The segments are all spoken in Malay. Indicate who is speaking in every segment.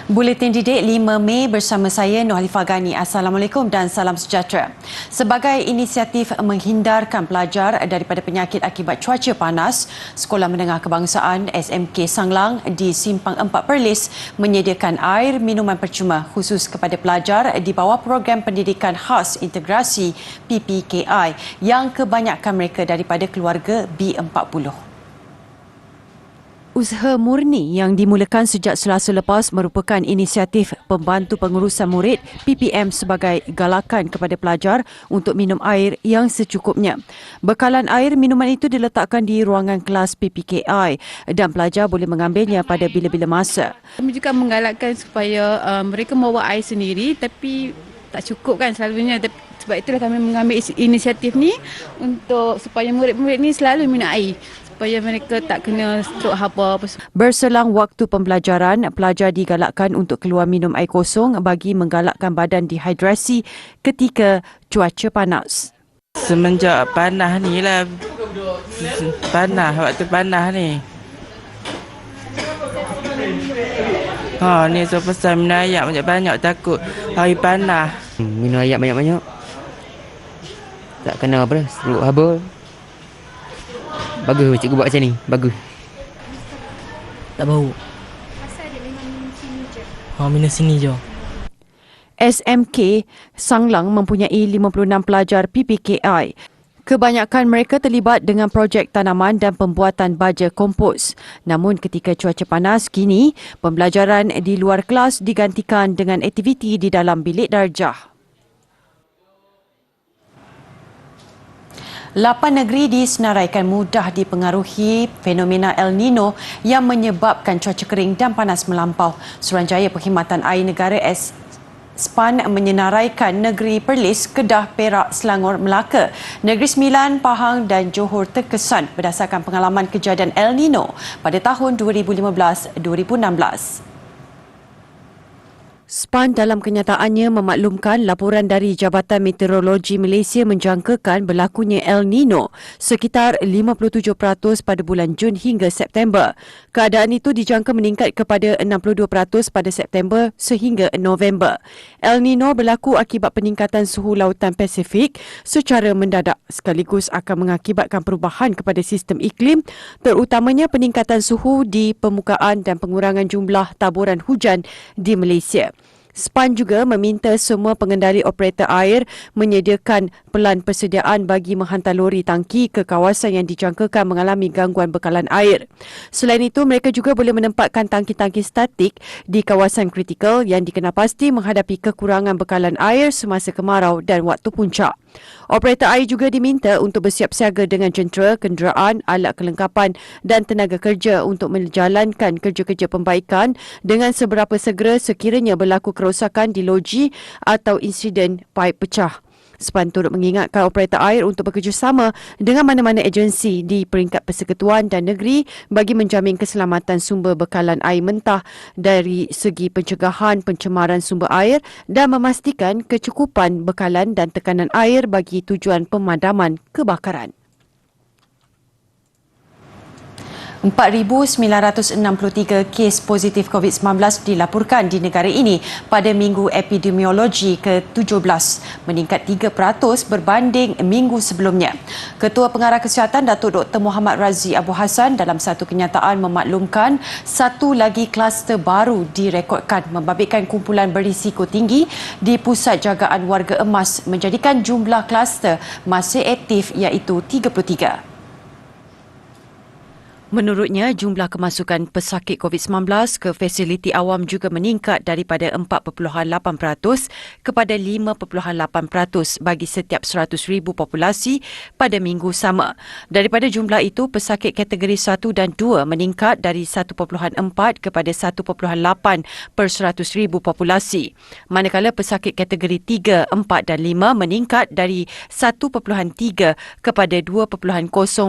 Speaker 1: Buletin Didik 5 Mei bersama saya Nur Halifah Ghani. Assalamualaikum dan salam sejahtera. Sebagai inisiatif menghindarkan pelajar daripada penyakit akibat cuaca panas, Sekolah Menengah Kebangsaan SMK Sanglang di Simpang 4 Perlis menyediakan air minuman percuma khusus kepada pelajar di bawah program pendidikan khas integrasi PPKI yang kebanyakan mereka daripada keluarga B40. Usaha murni yang dimulakan sejak Selasa lepas merupakan inisiatif Pembantu Pengurusan Murid PPM sebagai galakan kepada pelajar untuk minum air yang secukupnya. Bekalan air minuman itu diletakkan di ruangan kelas PPKI dan pelajar boleh mengambilnya pada bila-bila masa.
Speaker 2: Kami juga menggalakkan supaya mereka membawa air sendiri, tapi tak cukup kan selalunya. Sebab itulah kami mengambil inisiatif ni untuk supaya murid-murid ni selalu minum air, supaya mereka tak kena strok apa.
Speaker 1: Berselang waktu pembelajaran, pelajar digalakkan untuk keluar minum air kosong bagi menggalakkan badan dehidrasi ketika cuaca panas.
Speaker 3: Semenjak panas ni lah, waktu panas ni. Ni so pasal minum air banyak-banyak, takut hari panas.
Speaker 4: Minum air banyak-banyak. Tak kena apa dah, seruk haba. Bagus cikgu buat macam ni, bagus. Tak bau.
Speaker 5: Asal dia memang minum sini je.
Speaker 4: Minum sini je.
Speaker 1: SMK Sanglang mempunyai 56 pelajar PPKI. Kebanyakan mereka terlibat dengan projek tanaman dan pembuatan baja kompos. Namun ketika cuaca panas kini, pembelajaran di luar kelas digantikan dengan aktiviti di dalam bilik darjah. 8 negeri disenaraikan mudah dipengaruhi fenomena El Nino yang menyebabkan cuaca kering dan panas melampau. Suruhanjaya Perkhidmatan Air Negara SPAN menyenaraikan negeri Perlis, Kedah, Perak, Selangor, Melaka. Negeri Sembilan, Pahang dan Johor terkesan berdasarkan pengalaman kejadian El Nino pada tahun 2015-2016. SPAN dalam kenyataannya memaklumkan laporan dari Jabatan Meteorologi Malaysia menjangkakan berlakunya El Nino sekitar 57% pada bulan Jun hingga September. Keadaan itu dijangka meningkat kepada 62% pada September sehingga November. El Nino berlaku akibat peningkatan suhu lautan Pasifik secara mendadak sekaligus akan mengakibatkan perubahan kepada sistem iklim, terutamanya peningkatan suhu di permukaan dan pengurangan jumlah taburan hujan di Malaysia. SPAN juga meminta semua pengendali operator air menyediakan pelan persediaan bagi menghantar lori tangki ke kawasan yang dijangkakan mengalami gangguan bekalan air. Selain itu, mereka juga boleh menempatkan tangki-tangki statik di kawasan kritikal yang dikenal pasti menghadapi kekurangan bekalan air semasa kemarau dan waktu puncak. Operator air juga diminta untuk bersiap siaga dengan jentera, kenderaan, alat kelengkapan dan tenaga kerja untuk menjalankan kerja-kerja pembaikan dengan seberapa segera sekiranya berlaku kerosakan di loji atau insiden paip pecah. SPAN turut mengingatkan operator air untuk bekerjasama dengan mana-mana agensi di peringkat persekutuan dan negeri bagi menjamin keselamatan sumber bekalan air mentah dari segi pencegahan pencemaran sumber air dan memastikan kecukupan bekalan dan tekanan air bagi tujuan pemadaman kebakaran. 4,963 kes positif COVID-19 dilaporkan di negara ini pada minggu epidemiologi ke-17, meningkat 3% berbanding minggu sebelumnya. Ketua Pengarah Kesihatan Datuk Dr. Muhammad Razi Abu Hassan dalam satu kenyataan memaklumkan satu lagi kluster baru direkodkan membabitkan kumpulan berisiko tinggi di Pusat Jagaan Warga Emas menjadikan jumlah kluster masih aktif iaitu 33. Menurutnya, jumlah kemasukan pesakit COVID-19 ke fasiliti awam juga meningkat daripada 4.8% kepada 5.8% bagi setiap 100,000 populasi pada minggu sama. Daripada jumlah itu, pesakit kategori 1 dan 2 meningkat dari 1.4 kepada 1.8 per 100,000 populasi. Manakala pesakit kategori 3, 4 dan 5 meningkat dari 1.3 kepada 2.0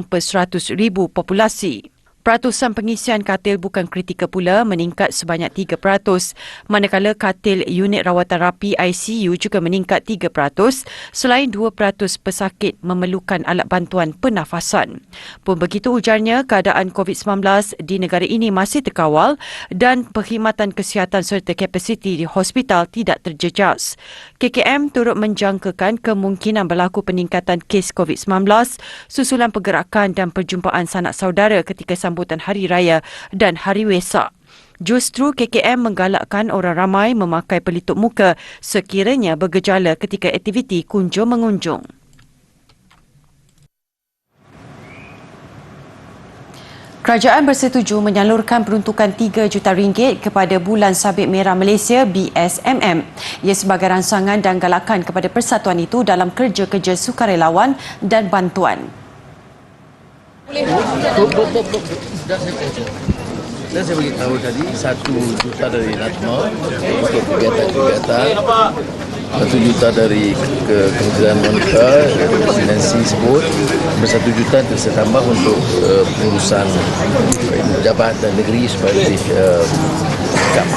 Speaker 1: per 100,000 populasi. Peratusan pengisian katil bukan kritikal pula meningkat sebanyak 3%, manakala katil unit rawatan rapi ICU juga meningkat 3%, selain 2% pesakit memerlukan alat bantuan pernafasan. Pun begitu ujarnya, keadaan COVID-19 di negara ini masih terkawal dan perkhidmatan kesihatan serta kapasiti di hospital tidak terjejas. KKM turut menjangkakan kemungkinan berlaku peningkatan kes COVID-19 susulan pergerakan dan perjumpaan sanak saudara ketika sambutan Hari Raya dan Hari Wesak. Justru KKM menggalakkan orang ramai memakai pelitup muka sekiranya bergejala ketika aktiviti kunjung-mengunjung. Kerajaan bersetuju menyalurkan peruntukan RM3 juta kepada Bulan Sabit Merah Malaysia BSMM. Ia sebagai rangsangan dan galakan kepada persatuan itu dalam kerja-kerja sukarelawan dan bantuan.
Speaker 6: Dan saya beritahu tadi 1 juta dari NATMA untuk kegiatan-kegiatan, 1 juta dari Kementerian Moneter finansi sebut, dan 1 juta itu saya tambah untuk pengurusan pejabat dan negeri supaya lebih cekap.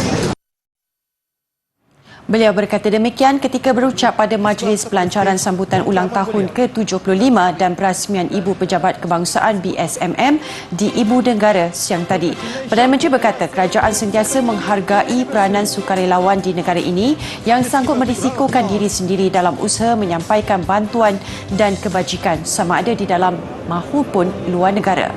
Speaker 1: Beliau berkata demikian ketika berucap pada majlis pelancaran sambutan ulang tahun ke-75 dan perasmian Ibu Pejabat Kebangsaan BSMM di Ibu Negara siang tadi. Perdana Menteri berkata kerajaan sentiasa menghargai peranan sukarelawan di negara ini yang sanggup merisikokan diri sendiri dalam usaha menyampaikan bantuan dan kebajikan sama ada di dalam maupun luar negara.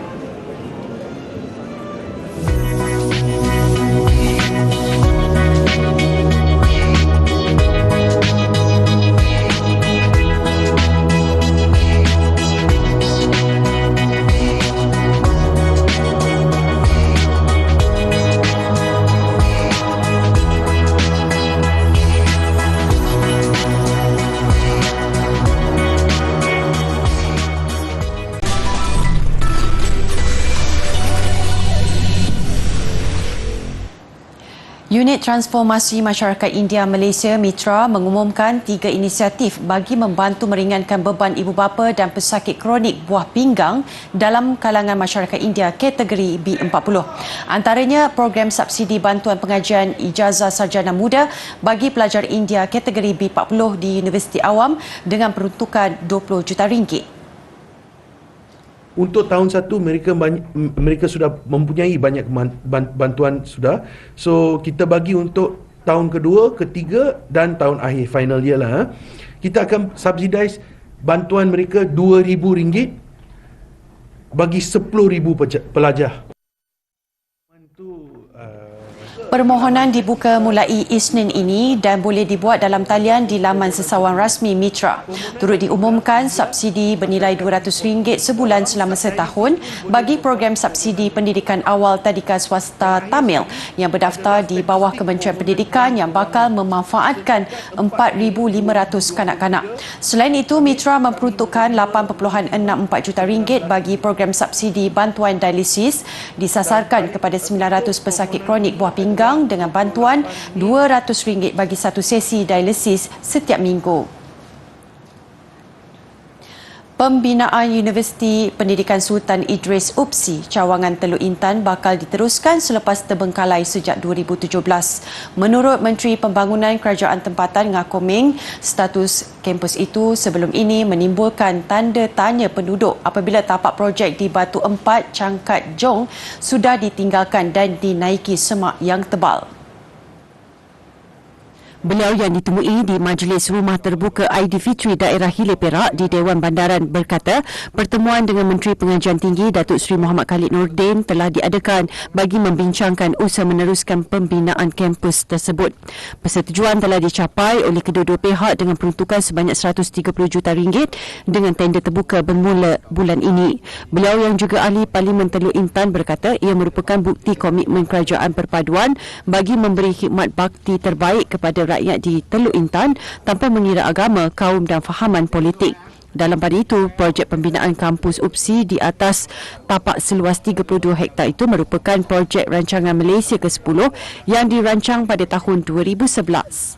Speaker 1: Unit Transformasi Masyarakat India Malaysia Mitra mengumumkan 3 inisiatif bagi membantu meringankan beban ibu bapa dan pesakit kronik buah pinggang dalam kalangan masyarakat India kategori B40. Antaranya program subsidi bantuan pengajian ijazah sarjana muda bagi pelajar India kategori B40 di Universiti Awam dengan peruntukan RM20 juta.
Speaker 7: Untuk tahun 1 mereka sudah mempunyai banyak bantuan sudah. So kita bagi untuk tahun kedua, ketiga dan tahun akhir final year lah. Kita akan subsidize bantuan mereka RM2,000 bagi 10,000 pelajar.
Speaker 1: Permohonan dibuka mulai Isnin ini dan boleh dibuat dalam talian di laman sesawan rasmi Mitra. Turut diumumkan subsidi bernilai RM200 sebulan selama setahun bagi program subsidi pendidikan awal tadika swasta Tamil yang berdaftar di bawah Kementerian Pendidikan yang bakal memanfaatkan 4,500 kanak-kanak. Selain itu, Mitra memperuntukkan RM8.64 juta bagi program subsidi bantuan dialisis disasarkan kepada 900 pesakit kronik buah pinggang dengan bantuan RM200 bagi satu sesi dialisis setiap minggu. Pembinaan Universiti Pendidikan Sultan Idris UPSI cawangan Teluk Intan bakal diteruskan selepas terbengkalai sejak 2017. Menurut Menteri Pembangunan Kerajaan Tempatan Ngah Koming, status kampus itu sebelum ini menimbulkan tanda tanya penduduk apabila tapak projek di Batu Empat, Cangkat Jong sudah ditinggalkan dan dinaiki semak yang tebal. Beliau yang ditemui di Majlis Rumah Terbuka Aidilfitri Daerah Hilir Perak di Dewan Bandaran berkata pertemuan dengan Menteri Pengajian Tinggi Datuk Seri Muhammad Khalid Nordin telah diadakan bagi membincangkan usaha meneruskan pembinaan kampus tersebut. Persetujuan telah dicapai oleh kedua-dua pihak dengan peruntukan sebanyak RM130 juta dengan tender terbuka bermula bulan ini. Beliau yang juga ahli Parlimen Teluk Intan berkata ia merupakan bukti komitmen kerajaan perpaduan bagi memberi khidmat bakti terbaik kepada rakyat di Teluk Intan tanpa mengira agama, kaum dan fahaman politik. Dalam pada itu, projek pembinaan kampus UPSI di atas tapak seluas 32 hektar itu merupakan projek rancangan Malaysia ke-10 yang dirancang pada tahun 2011.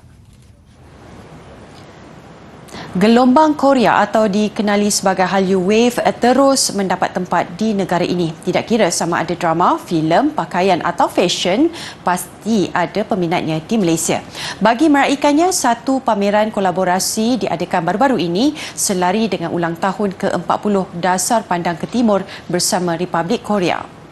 Speaker 1: Gelombang Korea atau dikenali sebagai Hallyu Wave terus mendapat tempat di negara ini. Tidak kira sama ada drama, filem, pakaian atau fashion, pasti ada peminatnya di Malaysia. Bagi meraikannya, satu pameran kolaborasi diadakan baru-baru ini selari dengan ulang tahun ke-40 Dasar Pandang ke Timur bersama Republik Korea.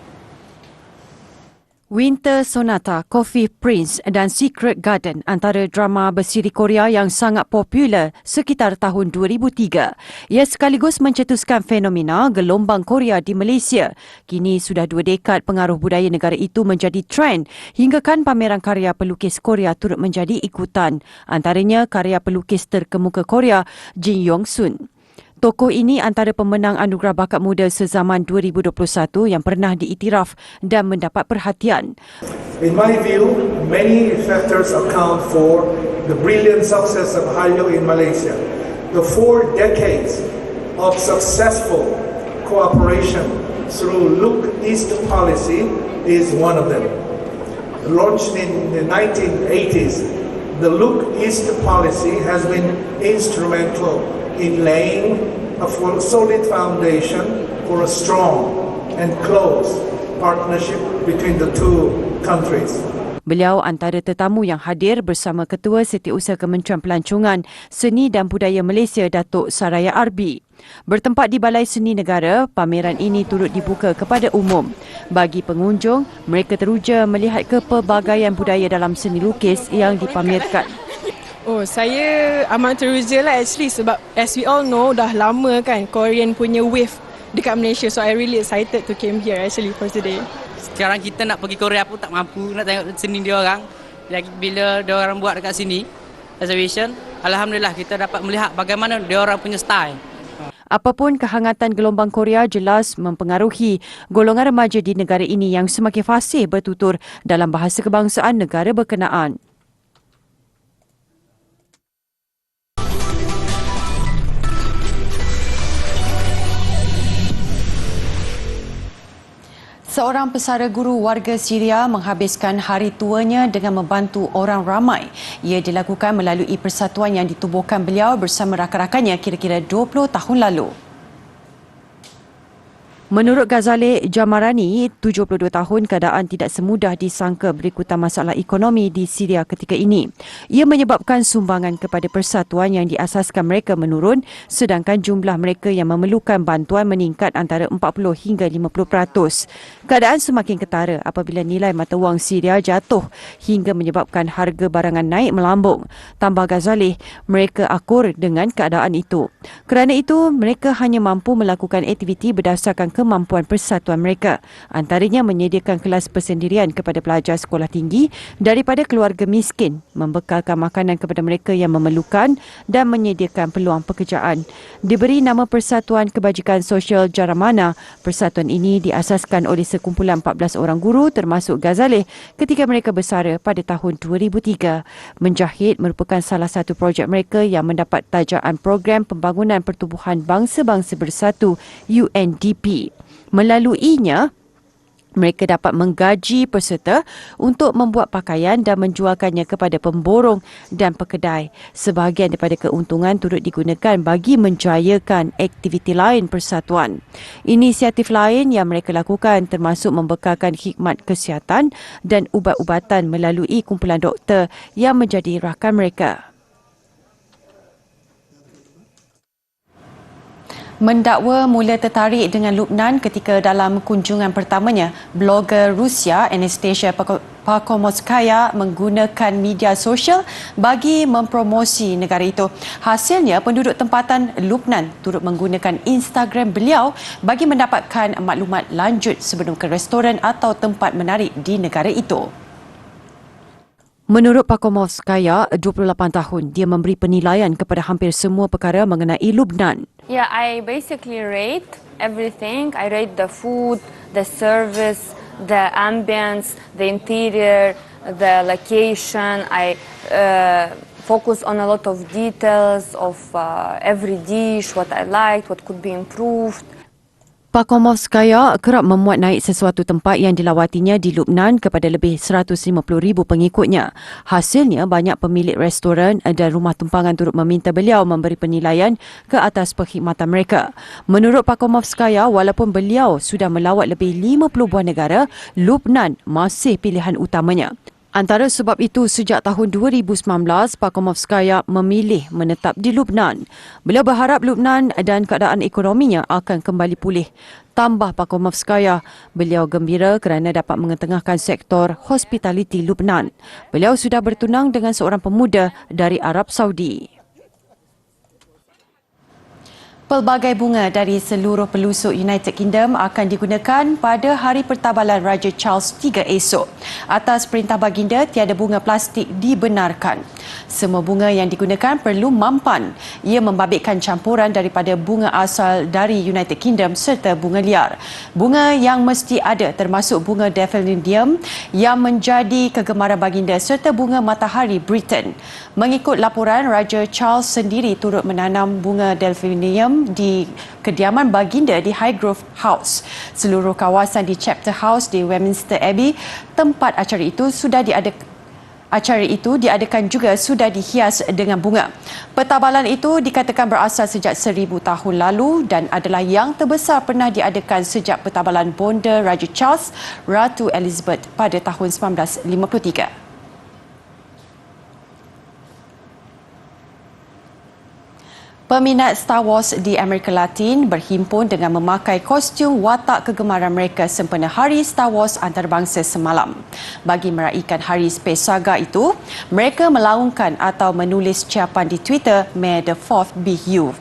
Speaker 1: Winter Sonata, Coffee Prince dan Secret Garden antara drama bersiri Korea yang sangat popular sekitar tahun 2003. Ia sekaligus mencetuskan fenomena gelombang Korea di Malaysia. Kini sudah 2 dekad pengaruh budaya negara itu menjadi trend hinggakan pameran karya pelukis Korea turut menjadi ikutan. Antaranya karya pelukis terkemuka Korea Jin Yong-sun. Tokoh ini antara pemenang Anugerah Bakat Muda sezaman 2021 yang pernah diiktiraf dan mendapat perhatian.
Speaker 8: In my view, many factors account for the brilliant success of Hallyu in Malaysia. The 4 decades of successful cooperation through Look East policy is one of them. Launched in the 1980s, the Look East policy has been instrumental in laying a solid foundation for a strong and close partnership between the two countries.
Speaker 1: Beliau antara tetamu yang hadir bersama Ketua Setiausaha Kementerian Pelancongan, Seni dan Budaya Malaysia, Datuk Saraya Arbi. Bertempat di Balai Seni Negara, pameran ini turut dibuka kepada umum. Bagi pengunjung, mereka teruja melihat kepelbagaian budaya dalam seni lukis yang dipamerkan.
Speaker 9: Oh, saya amat teruja lah actually sebab as we all know dah lama kan Korean punya wave dekat Malaysia, so I really excited to came here actually for today.
Speaker 10: Sekarang kita nak pergi Korea pun tak mampu nak tengok seni dia orang. Bila dia orang buat dekat sini exhibition, alhamdulillah kita dapat melihat bagaimana dia orang punya style.
Speaker 1: Apapun kehangatan gelombang Korea jelas mempengaruhi golongan remaja di negara ini yang semakin fasih bertutur dalam bahasa kebangsaan negara berkenaan. Seorang pesara guru warga Syria menghabiskan hari tuanya dengan membantu orang ramai. Ia dilakukan melalui persatuan yang ditubuhkan beliau bersama rakan-rakannya kira-kira 20 tahun lalu. Menurut Ghazaleh Jamarani, 72 tahun, keadaan tidak semudah disangka berikutan masalah ekonomi di Syria ketika ini. Ia menyebabkan sumbangan kepada persatuan yang diasaskan mereka menurun, sedangkan jumlah mereka yang memerlukan bantuan meningkat antara 40 hingga 50%. Keadaan semakin ketara apabila nilai mata wang Syria jatuh hingga menyebabkan harga barangan naik melambung. Tambah Ghazaleh, mereka akur dengan keadaan itu. Kerana itu, mereka hanya mampu melakukan aktiviti berdasarkan kemampuan persatuan mereka, antaranya menyediakan kelas persendirian kepada pelajar sekolah tinggi daripada keluarga miskin, membekalkan makanan kepada mereka yang memerlukan dan menyediakan peluang pekerjaan. Diberi nama Persatuan Kebajikan Sosial Jaramana, persatuan ini diasaskan oleh sekumpulan 14 orang guru termasuk Ghazaleh ketika mereka bersara pada tahun 2003. Menjahit merupakan salah satu projek mereka yang mendapat tajaan Program Pembangunan Pertubuhan Bangsa-Bangsa Bersatu UNDP. Melaluinya, mereka dapat menggaji peserta untuk membuat pakaian dan menjualkannya kepada pemborong dan pekedai. Sebahagian daripada keuntungan turut digunakan bagi menjayakan aktiviti lain persatuan. Inisiatif lain yang mereka lakukan termasuk membekalkan khidmat kesihatan dan ubat-ubatan melalui kumpulan doktor yang menjadi rakan mereka. Mendakwa mula tertarik dengan Lubnan ketika dalam kunjungan pertamanya, blogger Rusia Anastasia Pakomovskaya menggunakan media sosial bagi mempromosi negara itu. Hasilnya, penduduk tempatan Lubnan turut menggunakan Instagram beliau bagi mendapatkan maklumat lanjut sebelum ke restoran atau tempat menarik di negara itu. Menurut Pakomovskaya, 28 tahun, dia memberi penilaian kepada hampir semua perkara mengenai Lubnan.
Speaker 11: Yeah, I basically rate everything. I rate the food, the service, the ambience, the interior, the location. I focus on a lot of details of every dish, what I liked, what could be improved.
Speaker 1: Pakomovskaya kerap memuat naik sesuatu tempat yang dilawatinya di Lubnan kepada lebih 150,000 pengikutnya. Hasilnya, banyak pemilik restoran dan rumah tumpangan turut meminta beliau memberi penilaian ke atas perkhidmatan mereka. Menurut Pakomovskaya, walaupun beliau sudah melawat lebih 50 buah negara, Lubnan masih pilihan utamanya. Antara sebab itu, sejak tahun 2019, Pakomovskaya memilih menetap di Lubnan. Beliau berharap Lubnan dan keadaan ekonominya akan kembali pulih. Tambah Pakomovskaya, beliau gembira kerana dapat mengetengahkan sektor hospitality Lubnan. Beliau sudah bertunang dengan seorang pemuda dari Arab Saudi. Pelbagai bunga dari seluruh pelosok United Kingdom akan digunakan pada Hari Pertabalan Raja Charles III esok. Atas perintah baginda, tiada bunga plastik dibenarkan. Semua bunga yang digunakan perlu mampan. Ia membabitkan campuran daripada bunga asal dari United Kingdom serta bunga liar. Bunga yang mesti ada termasuk bunga daffodilium yang menjadi kegemaran baginda serta bunga matahari Britain. Mengikut laporan, Raja Charles sendiri turut menanam bunga daffodilium di kediaman baginda di Highgrove House. Seluruh kawasan di Chapter House di Westminster Abbey, tempat acara itu diadakan juga sudah dihias dengan bunga. Pertabalan itu dikatakan berasal sejak 1000 tahun lalu dan adalah yang terbesar pernah diadakan sejak pertabalan bonda Raja Charles, Ratu Elizabeth pada tahun 1953. Peminat Star Wars di Amerika Latin berhimpun dengan memakai kostum watak kegemaran mereka sempena Hari Star Wars antarabangsa semalam. Bagi meraihkan Hari Space Saga itu, mereka melaungkan atau menulis ucapan di Twitter, "May the 4th be you."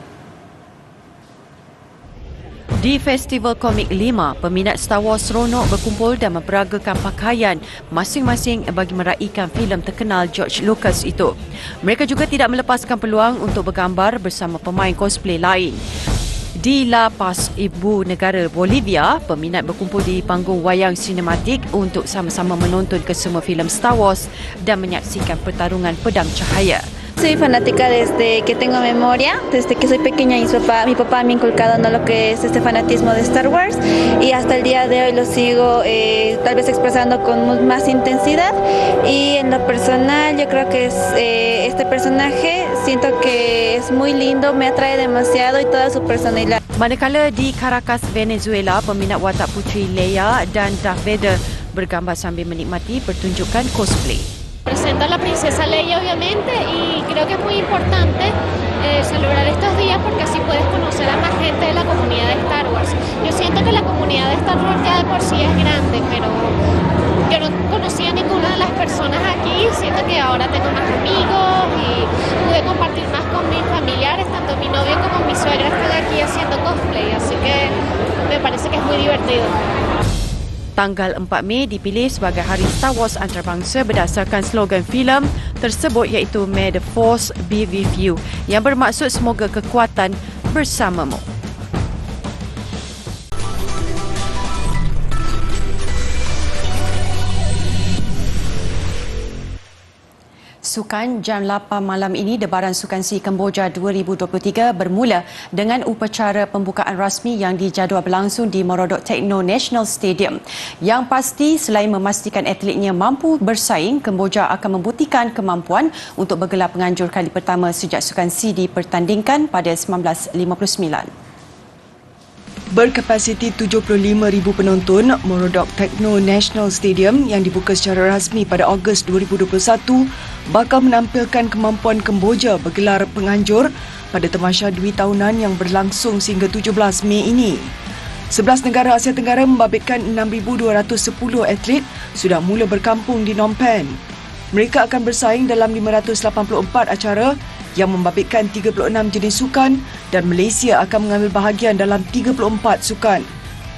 Speaker 1: Di Festival Komik 5, peminat Star Wars seronok berkumpul dan memperagakan pakaian masing-masing bagi meraihkan filem terkenal George Lucas itu. Mereka juga tidak melepaskan peluang untuk bergambar bersama pemain cosplay lain. Di La Paz, ibu negara Bolivia, peminat berkumpul di panggung wayang sinematik untuk sama-sama menonton kesemua filem Star Wars dan menyaksikan pertarungan pedang cahaya.
Speaker 12: Soy fanática desde que tengo memoria, desde que soy pequeña y mi papá me ha inculcado ¿no? lo que es este fanatismo de Star Wars y hasta el día de hoy lo sigo tal vez expresando con más intensidad y en lo personal yo creo que es, este personaje siento que es muy lindo, me atrae demasiado y toda su personalidad.
Speaker 1: Manakala di Caracas, Venezuela, peminat watak Putri Leia dan Darth Vader bergambar sambil menikmati pertunjukan cosplay.
Speaker 5: Presento a la princesa Leia obviamente y creo que es muy importante celebrar estos días porque así puedes conocer a más gente de la comunidad de Star Wars. Yo siento que la comunidad de Star Wars ya de por sí es grande, pero yo no conocía a ninguna de las personas aquí, siento que ahora tengo más amigos y pude compartir más con mis familiares, tanto mi novio como mi suegra están aquí haciendo cosplay, así que me parece que es muy divertido.
Speaker 1: Tanggal 4 Mei dipilih sebagai Hari Star Wars antarabangsa berdasarkan slogan filem tersebut iaitu May the Force be with you, yang bermaksud semoga kekuatan bersamamu. Sukan jam 8 malam ini, Debaran Sukan SEA Kemboja 2023 bermula dengan upacara pembukaan rasmi yang dijadual berlangsung di Morodok Techno National Stadium. Yang pasti, selain memastikan atletnya mampu bersaing, Kemboja akan membuktikan kemampuan untuk bergelar penganjur kali pertama sejak Sukan SEA dipertandingkan pada 1959.
Speaker 13: Berkapasiti 75,000 penonton, Morodok Techno National Stadium yang dibuka secara rasmi pada Ogos 2021 bakal menampilkan kemampuan Kemboja bergelar penganjur pada Tamasya Dwi tahunan yang berlangsung sehingga 17 Mei ini. 11 negara Asia Tenggara membabitkan 6,210 atlet sudah mula berkampung di Phnom Penh. Mereka akan bersaing dalam 584 acara yang membabitkan 36 jenis sukan dan Malaysia akan mengambil bahagian dalam 34 sukan.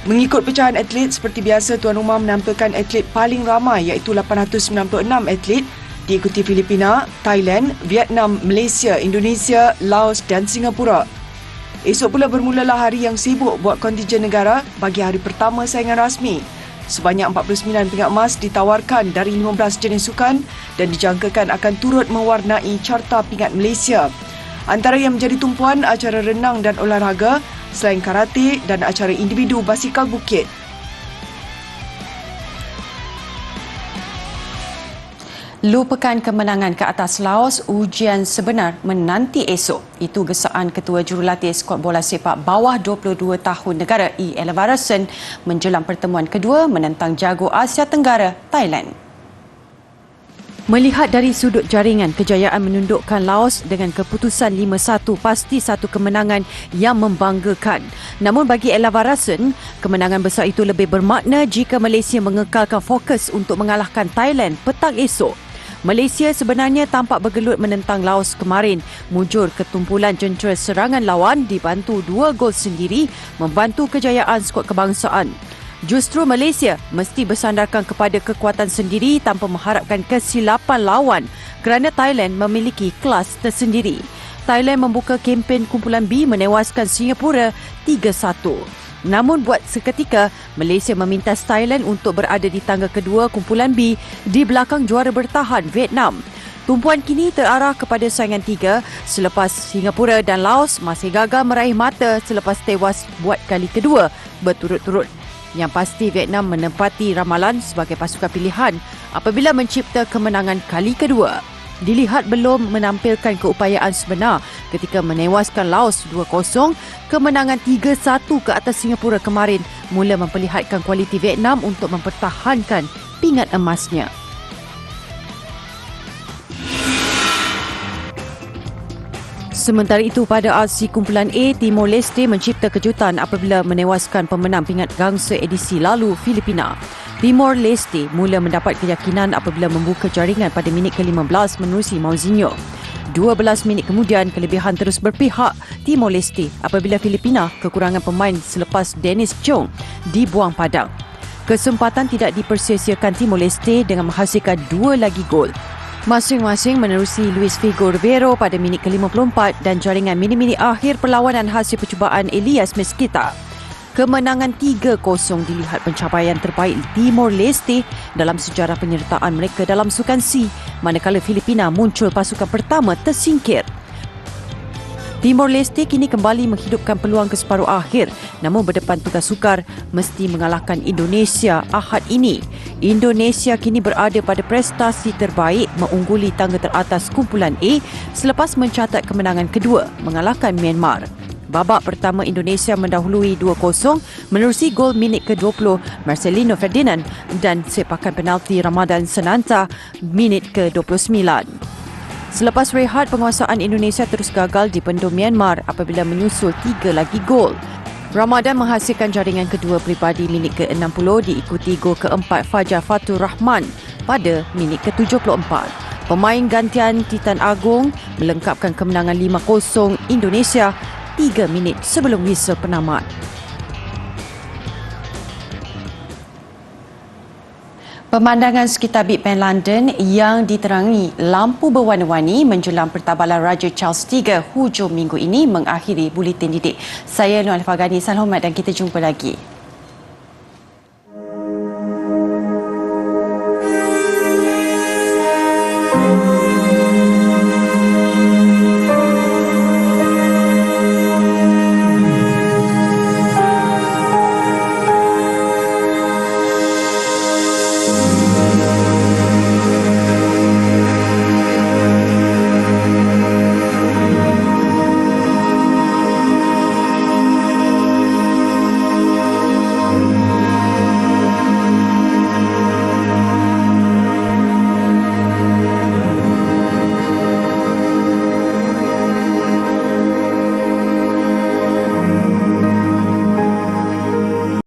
Speaker 13: Mengikut pecahan atlet, seperti biasa Tuan Rumah menampilkan atlet paling ramai iaitu 896 atlet, diikuti Filipina, Thailand, Vietnam, Malaysia, Indonesia, Laos dan Singapura. Esok pula bermulalah hari yang sibuk buat kontijen negara bagi hari pertama saingan rasmi. Sebanyak 49 pingat emas ditawarkan dari 15 jenis sukan dan dijangkakan akan turut mewarnai carta pingat Malaysia. Antara yang menjadi tumpuan acara renang dan olahraga selain karate dan acara individu basikal bukit.
Speaker 1: Lupakan kemenangan ke atas Laos, ujian sebenar menanti esok. Itu gesaan Ketua Jurulatih Skuad Bola Sepak Bawah 22 tahun negara E. Elvarason menjelang pertemuan kedua menentang jago Asia Tenggara, Thailand. Melihat dari sudut jaringan, kejayaan menundukkan Laos dengan keputusan 5-1 pasti satu kemenangan yang membanggakan. Namun bagi Elvarason, kemenangan besar itu lebih bermakna jika Malaysia mengekalkan fokus untuk mengalahkan Thailand petang esok. Malaysia sebenarnya tampak bergelut menentang Laos kemarin. Mujur ketumpulan jentera serangan lawan dibantu 2 gol sendiri membantu kejayaan skuad kebangsaan. Justru Malaysia mesti bersandarkan kepada kekuatan sendiri tanpa mengharapkan kesilapan lawan kerana Thailand memiliki kelas tersendiri. Thailand membuka kempen kumpulan B menewaskan Singapura 3-1. Namun buat seketika, Malaysia memintas Thailand untuk berada di tangga kedua kumpulan B di belakang juara bertahan Vietnam. Tumpuan kini terarah kepada saingan 3 selepas Singapura dan Laos masih gagal meraih mata selepas tewas buat kali kedua berturut-turut. Yang pasti Vietnam menempati ramalan sebagai pasukan pilihan apabila mencipta kemenangan kali kedua. Dilihat belum menampilkan keupayaan sebenar ketika menewaskan Laos 2-0, kemenangan 3-1 ke atas Singapura kemarin mula memperlihatkan kualiti Vietnam untuk mempertahankan pingat emasnya. Sementara itu, pada aksi kumpulan A, Timor Leste mencipta kejutan apabila menewaskan pemenang pingat gangsa edisi lalu, Filipina. Timor Leste mula mendapat keyakinan apabila membuka jaringan pada minit ke-15 menerusi Mauzinho. 12 minit kemudian, kelebihan terus berpihak Timor Leste apabila Filipina kekurangan pemain selepas Dennis Chong dibuang padang. Kesempatan tidak dipersia-siakan Timor Leste dengan menghasilkan 2 lagi gol. Masing-masing menerusi Luis Figo Rivero pada minit ke-54 dan jaringan minit-minit akhir perlawanan hasil percubaan Elias Mesquita. Kemenangan 3-0 dilihat pencapaian terbaik Timor Leste dalam sejarah penyertaan mereka dalam Sukan C, manakala Filipina muncul pasukan pertama tersingkir. Timor Leste kini kembali menghidupkan peluang ke separuh akhir, namun berdepan tugas sukar mesti mengalahkan Indonesia Ahad ini. Indonesia kini berada pada prestasi terbaik mengungguli tangga teratas kumpulan A selepas mencatat kemenangan kedua mengalahkan Myanmar. Babak pertama Indonesia mendahului 2-0 menerusi gol minit ke-20 Marcelino Ferdinand dan sepakan penalti Ramadan Sananta minit ke-29. Selepas rehat, penguasaan Indonesia terus gagal dipendung Myanmar apabila menyusul 3 lagi gol. Ramadan menghasilkan jaringan kedua peribadi minit ke-60 diikuti gol keempat Fajar Fatur Rahman pada minit ke-74. Pemain gantian Titan Agong melengkapkan kemenangan 5-0 Indonesia 3 minit sebelum whistle penamat. Pemandangan sekitar Big Ben London yang diterangi lampu berwarna-warni menjelang pertabalan Raja Charles III hujung minggu ini mengakhiri buletin didik. Saya Nur Alifah Ghani, salam hormat dan kita jumpa lagi.